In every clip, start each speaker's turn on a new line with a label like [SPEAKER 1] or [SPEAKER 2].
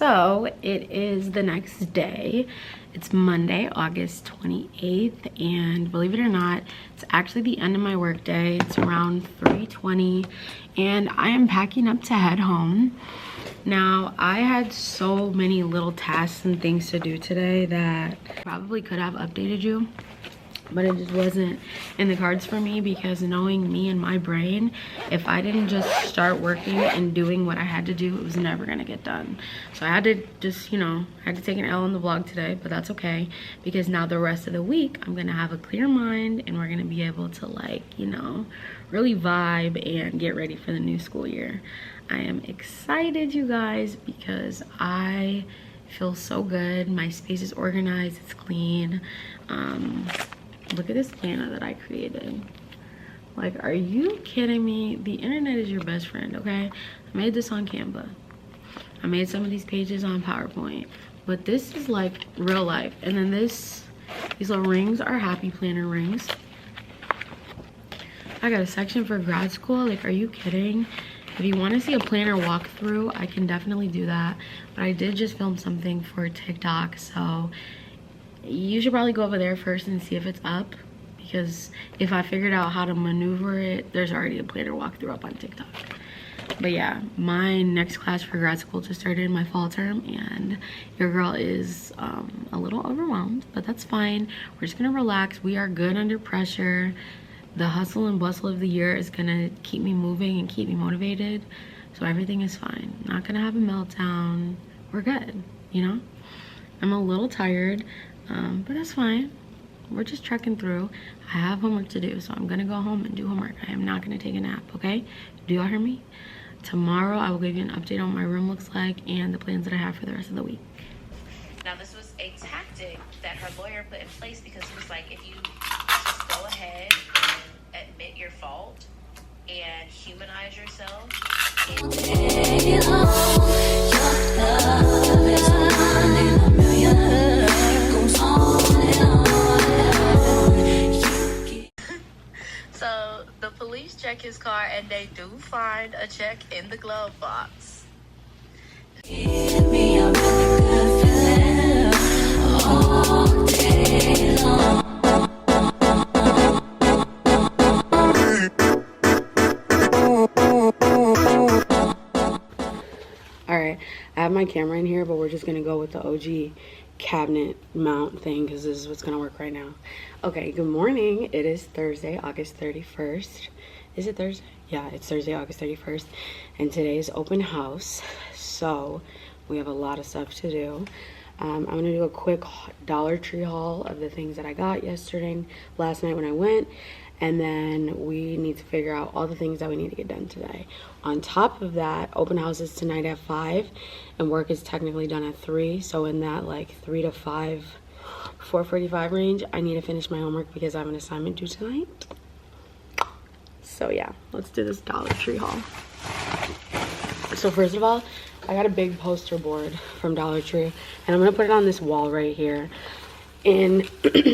[SPEAKER 1] So it is the next day. It's Monday, August 28th, and believe it or not, it's actually the end of my work day. It's around 3:20, and I am packing up to head home. Now, I had so many little tasks and things to do today that I probably could have updated you, but it just wasn't in the cards for me, because knowing me and my brain, if I didn't just start working and doing what I had to do, it was never gonna get done. So I had to just, I had to take an L on the vlog today, but that's okay, because now the rest of the week I'm gonna have a clear mind and we're gonna be able to really vibe and get ready for the new school year. I am excited, you guys, because I feel so good. My space is organized, it's clean. Look at this planner that I created. Like, are you kidding me? The internet is your best friend, okay? I made this on Canva. I made some of these pages on PowerPoint, but this is like real life. And then these little rings are happy planner rings. I got a section for grad school. Like, are you kidding? If you want to see a planner walkthrough, I can definitely do that. But I did just film something for TikTok, so you should probably go over there first and see if it's up, because if I figured out how to maneuver it, there's already a planner walkthrough up on TikTok. But yeah, my next class for grad school just started in my fall term, and your girl is a little overwhelmed, but that's fine. We're just gonna relax. We are good under pressure. The hustle and bustle of the year is gonna keep me moving and keep me motivated, so everything is fine. Not gonna have a meltdown. We're good, I'm a little tired, but that's fine. We're just trekking through. I have homework to do, so I'm gonna go home and do homework. I am not gonna take a nap, okay? Do y'all hear me? Tomorrow I will give you an update on what my room looks like and the plans that I have for the rest of the week.
[SPEAKER 2] Now, this was a tactic that her lawyer put in place, because he was like, if you just go ahead and admit your fault and humanize yourself. So the police check his car and they do find a check in the glove box. Give me a really good feeling all day long.
[SPEAKER 1] Alright, I have my camera in here, but we're just gonna go with the OG cabinet mount thing, because this is what's gonna work right now. Okay, good morning. It is Thursday, August 31st. Is it Thursday? Yeah, it's Thursday, August 31st, and today is open house, so we have a lot of stuff to do. I'm gonna do a quick Dollar Tree haul of the things that I got last night when I went, and then we need to figure out all the things that we need to get done today. On top of that, open house is tonight at 5, and work is technically done at 3, so in that 3 to 5, 4:45 range, I need to finish my homework because I have an assignment due tonight. So yeah, let's do this Dollar Tree haul. So first of all, I got a big poster board from Dollar Tree, and I'm gonna put it on this wall right here. In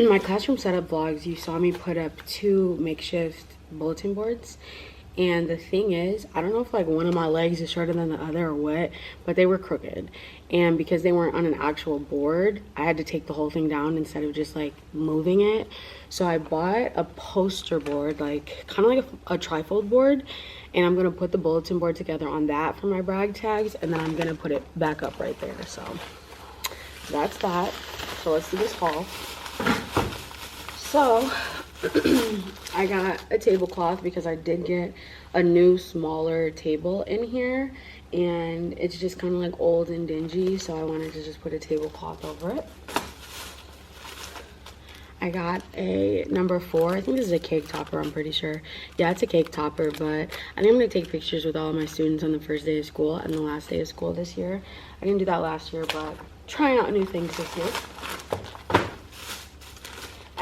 [SPEAKER 1] my classroom setup vlogs, you saw me put up 2 makeshift bulletin boards. And the thing is, I don't know if one of my legs is shorter than the other or what, but they were crooked. And because they weren't on an actual board, I had to take the whole thing down instead of just moving it. So I bought a poster board, kind of like a trifold board. And I'm gonna put the bulletin board together on that for my brag tags, and then I'm gonna put it back up right there. So that's that. So let's do this haul. So I got a tablecloth because I did get a new smaller table in here, and it's just kind of old and dingy, so I wanted to just put a tablecloth over it. I got a number 4. I think this is a cake topper, I'm pretty sure. Yeah, it's a cake topper, but I think I'm gonna take pictures with all of my students on the first day of school and the last day of school this year. I didn't do that last year, but trying out new things this year.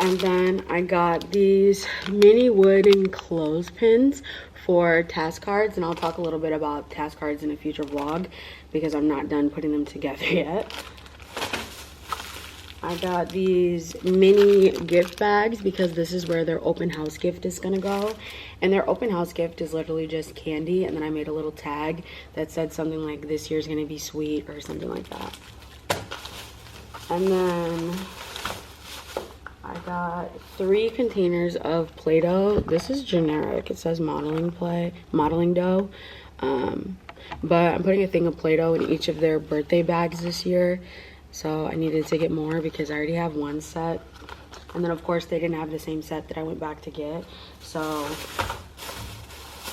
[SPEAKER 1] And then I got these mini wooden clothespins for task cards, and I'll talk a little bit about task cards in a future vlog because I'm not done putting them together yet. I got these mini gift bags because this is where their open house gift is gonna go. And their open house gift is literally just candy, and then I made a little tag that said something like this year's gonna be sweet or something like that. And then I got 3 containers of Play-Doh. This is generic. It says modeling dough. But I'm putting a thing of Play-Doh in each of their birthday bags this year. So I needed to get more because I already have one set. And then of course they didn't have the same set that I went back to get. So,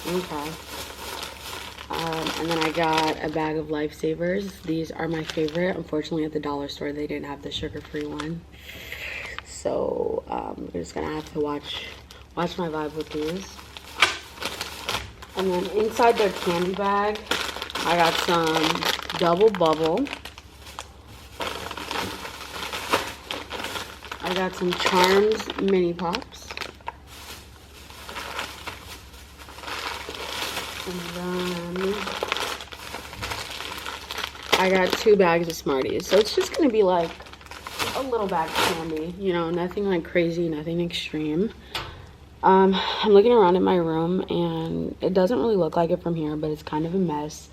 [SPEAKER 1] okay. And then I got a bag of Lifesavers. These are my favorite. Unfortunately at the dollar store they didn't have the sugar-free one. So we're just gonna have to watch my vibe with these. And then inside their candy bag, I got some Double Bubble. I got some Charms Mini Pops. And then I got 2 bags of Smarties. So it's just gonna be like a little bag of candy, you know, nothing like crazy, nothing extreme. I'm looking around in my room and it doesn't really look like it from here, but it's kind of a mess.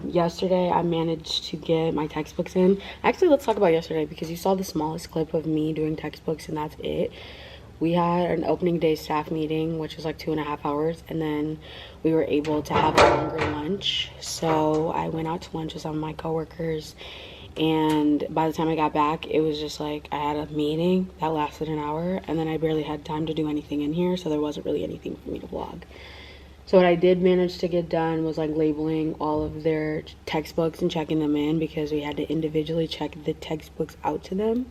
[SPEAKER 1] Yesterday I managed to get my textbooks in. Actually, let's talk about yesterday because you saw the smallest clip of me doing textbooks and that's it. We had an opening day staff meeting, which was like 2.5 hours, and then we were able to have a longer lunch. So I went out to lunch with some of my coworkers, and by the time I got back, it was just like I had a meeting that lasted an hour, and then I barely had time to do anything in here, so there wasn't really anything for me to vlog. So what I did manage to get done was like labeling all of their textbooks and checking them in because we had to individually check the textbooks out to them.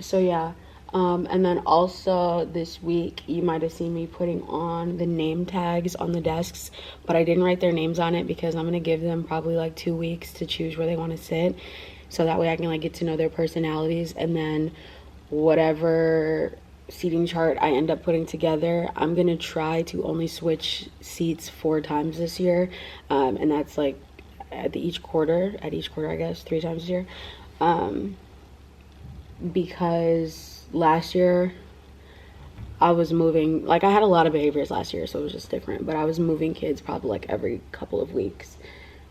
[SPEAKER 1] So yeah. And then also this week you might have seen me putting on the name tags on the desks, but I didn't write their names on it because I'm gonna give them probably like 2 weeks to choose where they want to sit, so that way I can like get to know their personalities, and then whatever seating chart I end up putting together, I'm gonna try to only switch seats 4 times this year, and that's like at each quarter I guess 3 times this year, because last year I was moving, like I had a lot of behaviors last year, so it was just different, but I was moving kids probably like every couple of weeks,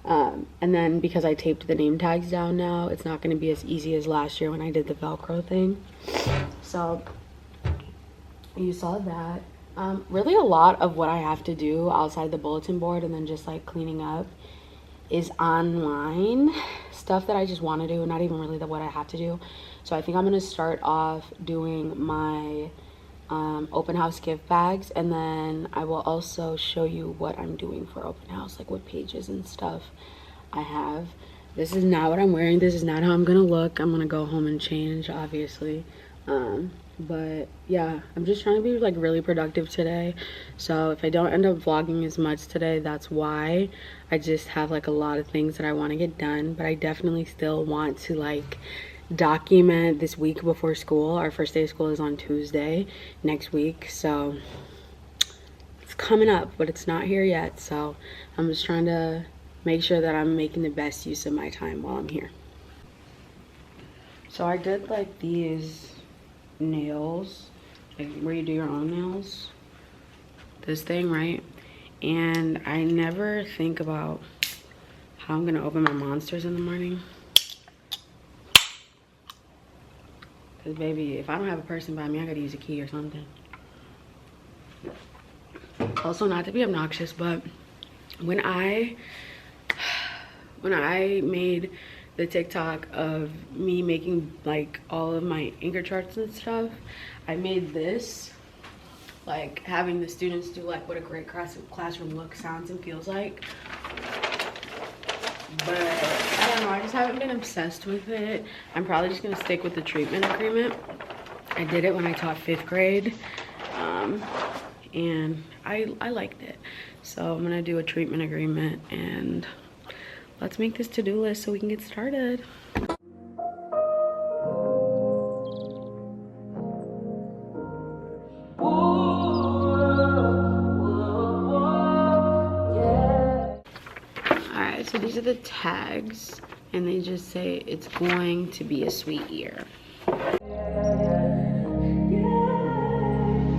[SPEAKER 1] and then because I taped the name tags down now, it's not going to be as easy as last year when I did the Velcro thing. So you saw that. Really a lot of what I have to do outside the bulletin board and then just like cleaning up is online stuff that I just want to do, not even really what I have to do. So I think I'm gonna start off doing my open house gift bags, and then I will also show you what I'm doing for open house, like what pages and stuff I have. This is not what I'm wearing. This is not how I'm gonna look. I'm gonna go home and change, obviously. But yeah, I'm just trying to be like really productive today. So if I don't end up vlogging as much today, that's why. I just have like a lot of things that I want to get done, but I definitely still want to like document this week before school. Our first day of school is on Tuesday next week, so it's coming up, but it's not here yet. So I'm just trying to make sure that I'm making the best use of my time while I'm here. So I did like these nails, like where you do your own nails, this thing, right? And I never think about how I'm gonna open my monsters in the morning, because baby, if I don't have a person by me, I gotta use a key or something. Also, not to be obnoxious, but when I made the TikTok of me making like all of my anchor charts and stuff, I made this, like having the students do like what a great classroom looks, sounds, and feels like. But I don't know, I just haven't been obsessed with it. I'm probably just gonna stick with the treatment agreement. I did it when I taught 5th grade, and I liked it. So I'm gonna do a treatment agreement, and let's make this to-do list so we can get started. Alright, so these are the tags. and they just say it's going to be a sweet year.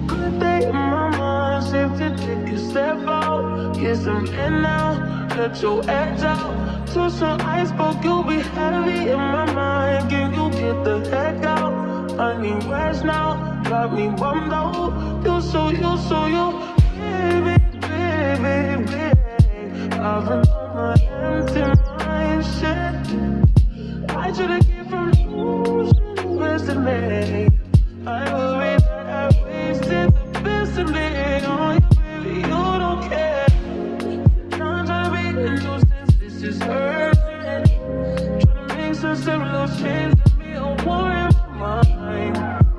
[SPEAKER 3] Good day in my mind, safe to take a step out. Get some air now, let your edge out. To some iceberg, you'll be heavy in my mind. Can you get the heck out? I need rest now, got me bummed out. You so baby, baby, baby. I've been on my empty mind, shit. I should've came from losing best in me. I worry that I wasted the best in me. Oh, you baby, you don't care. I'm trying to be a nuisance, this is urgent. Trying to make some simple change to be a war in my mind.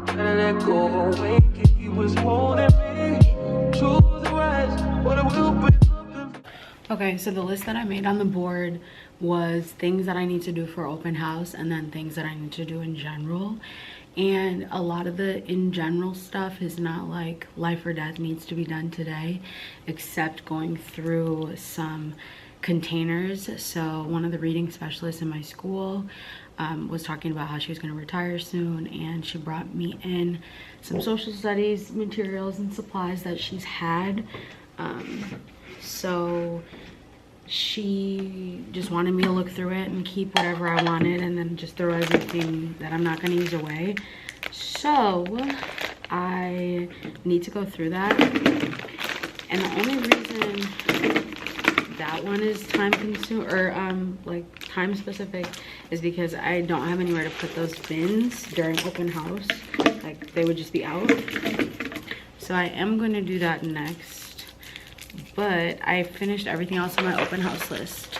[SPEAKER 3] Gotta let go, awake, he was holding me. Choose the rest, what I will be looking for.
[SPEAKER 1] Okay, so the list that I made on the board was things that I need to do for open house and then things that I need to do in general. And a lot of the in general stuff is not like life or death needs to be done today, except going through some containers. So one of the reading specialists in my school was talking about how she was going to retire soon, and she brought me in some social studies materials and supplies that she's had. So she just wanted me to look through it and keep whatever I wanted and then just throw everything that I'm not going to use away. So I need to go through that. And the only reason that one is time consuming or like time specific is because I don't have anywhere to put those bins during open house. Like they would just be out. So I am going to do that next. But I finished everything else on my open house list.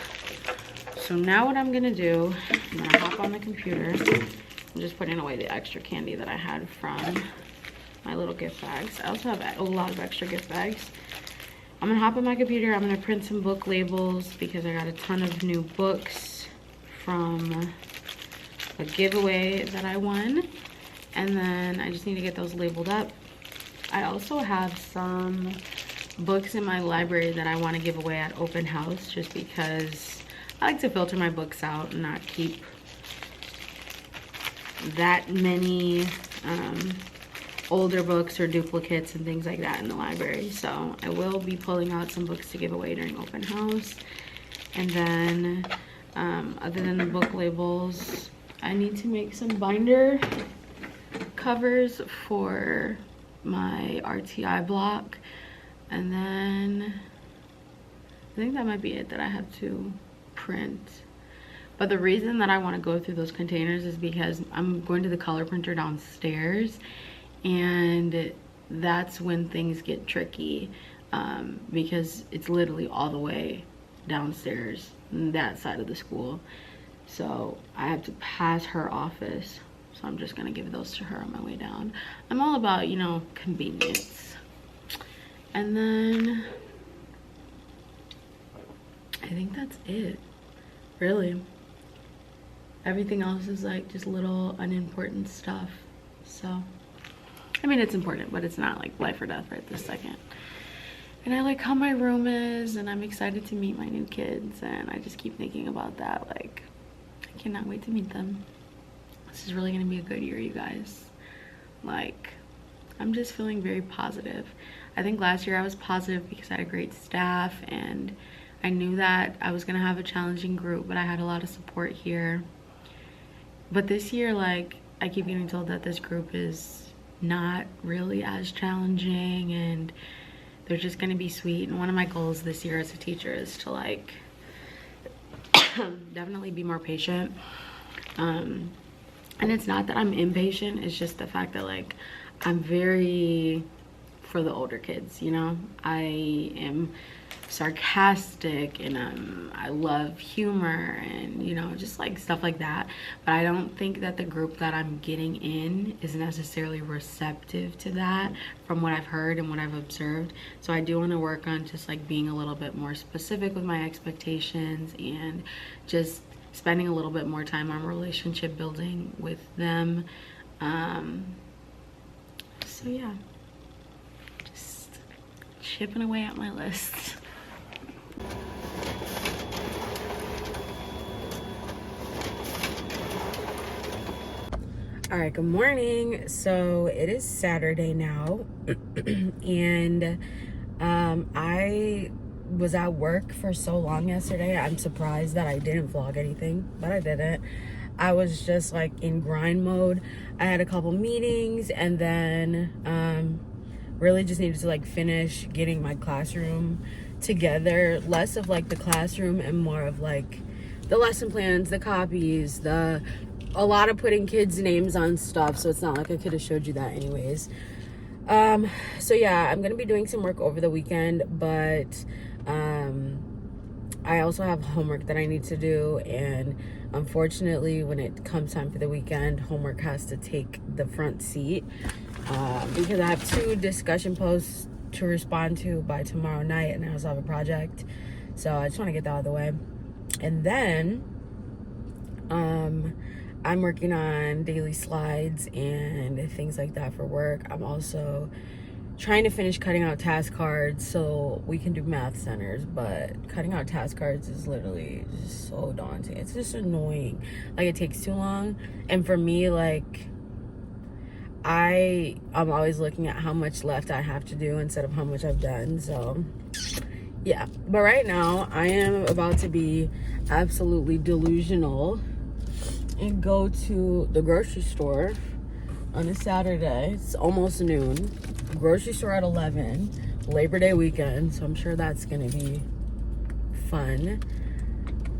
[SPEAKER 1] So now what I'm gonna do, I'm gonna hop on the computer. I'm just putting away the extra candy that I had from my little gift bags. I also have a lot of extra gift bags. I'm gonna hop on my computer. I'm gonna print some book labels because I got a ton of new books from a giveaway that I won. And then I just need to get those labeled up. I also have some books in my library that I want to give away at open house, just because I like to filter my books out and not keep that many older books or duplicates and things like that in the library. So I will be pulling out some books to give away during open house. And then other than the book labels, I need to make some binder covers for my RTI block. And then I think that might be it that I have to print. But the reason that I want to go through those containers is because I'm going to the color printer downstairs, and that's when things get tricky, because it's literally all the way downstairs on that side of the school. So I have to pass her office. So I'm just gonna give those to her on my way down. I'm all about, you know, convenience. And then I think that's it, really. Everything else is like just little unimportant stuff. So, I mean, it's important, but it's not like life or death right this second. And I like how my room is, and I'm excited to meet my new kids, and I just keep thinking about that. Like, I cannot wait to meet them. This is really gonna be a good year, you guys. Like, I'm just feeling very positive. I think last year I was positive because I had a great staff, and I knew that I was gonna have a challenging group, but I had a lot of support here. But this year, like, I keep getting told that this group is not really as challenging, and they're just gonna be sweet. And one of my goals this year as a teacher is to like definitely be more patient. And it's not that I'm impatient, it's just the fact that like I'm very for the older kids, you know. I am sarcastic, and I love humor, and you know, just like stuff like that. But I don't think that the group that I'm getting in is necessarily receptive to that from what I've heard and what I've observed. So I do want to work on just like being a little bit more specific with my expectations, and just spending a little bit more time on relationship building with them. So yeah, just chipping away at my list. All right, good morning. So it is Saturday now, and I was at work for so long yesterday. I'm surprised that I didn't vlog anything, but I didn't. I was just like in grind mode. I had a couple meetings, and then really just needed to like finish getting my classroom together. Less of like the classroom and more of like the lesson plans, the copies, a lot of putting kids' names on stuff, so it's not like I could have showed you that anyways. So yeah, I'm gonna be doing some work over the weekend, but I also have homework that I need to do, and unfortunately when it comes time for the weekend, homework has to take the front seat, because I have 2 discussion posts to respond to by tomorrow night, and I also have a project, so I just want to get that out of the way. And then I'm working on daily slides and things like that for work. I'm also trying to finish cutting out task cards so we can do math centers, but cutting out task cards is literally just so daunting. It's just annoying. Like, it takes too long. And for me, like, I'm always looking at how much left I have to do instead of how much I've done. So yeah, but right now I am about to be absolutely delusional and go to the grocery store on a Saturday. It's almost noon. Grocery store at 11. Labor Day weekend, so I'm sure that's gonna be fun.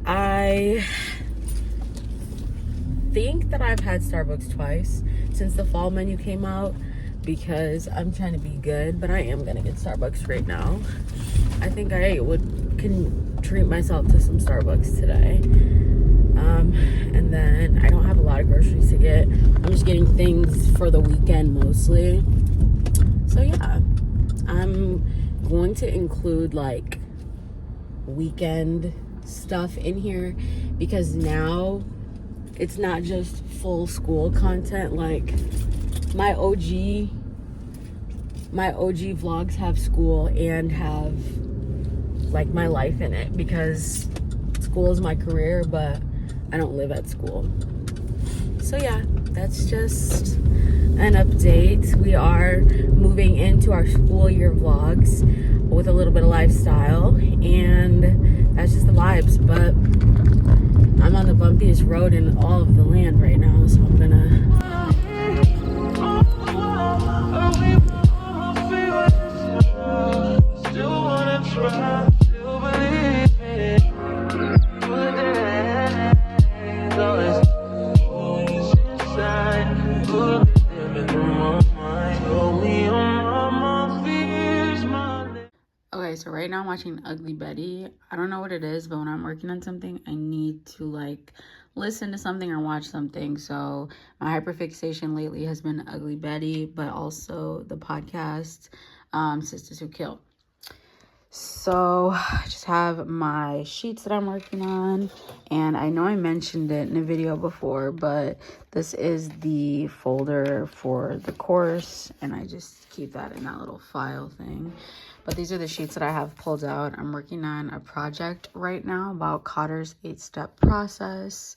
[SPEAKER 1] I think that I've had Starbucks twice since the fall menu came out because I'm trying to be good, but I am gonna get Starbucks right now. I think I can treat myself to some Starbucks today. And then I don't have a lot of groceries to get. I'm just getting things for the weekend mostly. So yeah, I'm going to include like weekend stuff in here because now it's not just full school content. Like my OG vlogs have school and have like my life in it because school is my career, but I don't live at school. So yeah, that's just an update. We are moving into our school year vlogs with a little bit of lifestyle, and that's just the vibes. But I'm on the bumpiest road in all of the land right now, so I'm gonna Okay, so right now I'm watching Ugly Betty. I don't know what it is, but when I'm working on something, I need to like listen to something or watch something. So my hyperfixation lately has been Ugly Betty, but also the podcast Sisters Who Kill. So I just have my sheets that I'm working on, and I know I mentioned it in a video before, but this is the folder for the course, and I just keep that in that little file thing. But these are the sheets that I have pulled out. I'm working on a project right now about Cotter's 8-step process.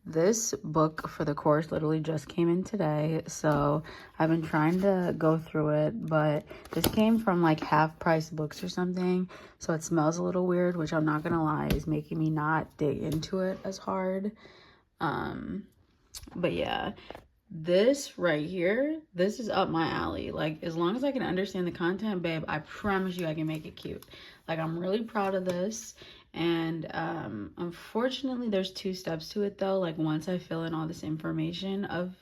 [SPEAKER 1] This book for the course literally just came in today, so I've been trying to go through it, but this came from like half price books or something, so it smells a little weird, which I'm not gonna lie is making me not dig into it as hard. But yeah, this right here, this is up my alley. Like, as long as I can understand the content, babe, I promise you I can make it cute. Like, I'm really proud of this. And unfortunately there's 2 steps to it though. Like, once I fill in all this information of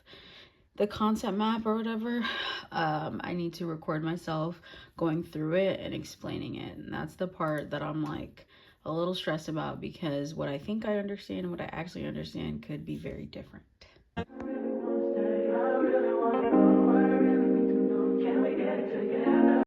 [SPEAKER 1] the concept map or whatever, I need to record myself going through it and explaining it, and that's the part that I'm like a little stressed about because what I think I understand and what I actually understand could be very different.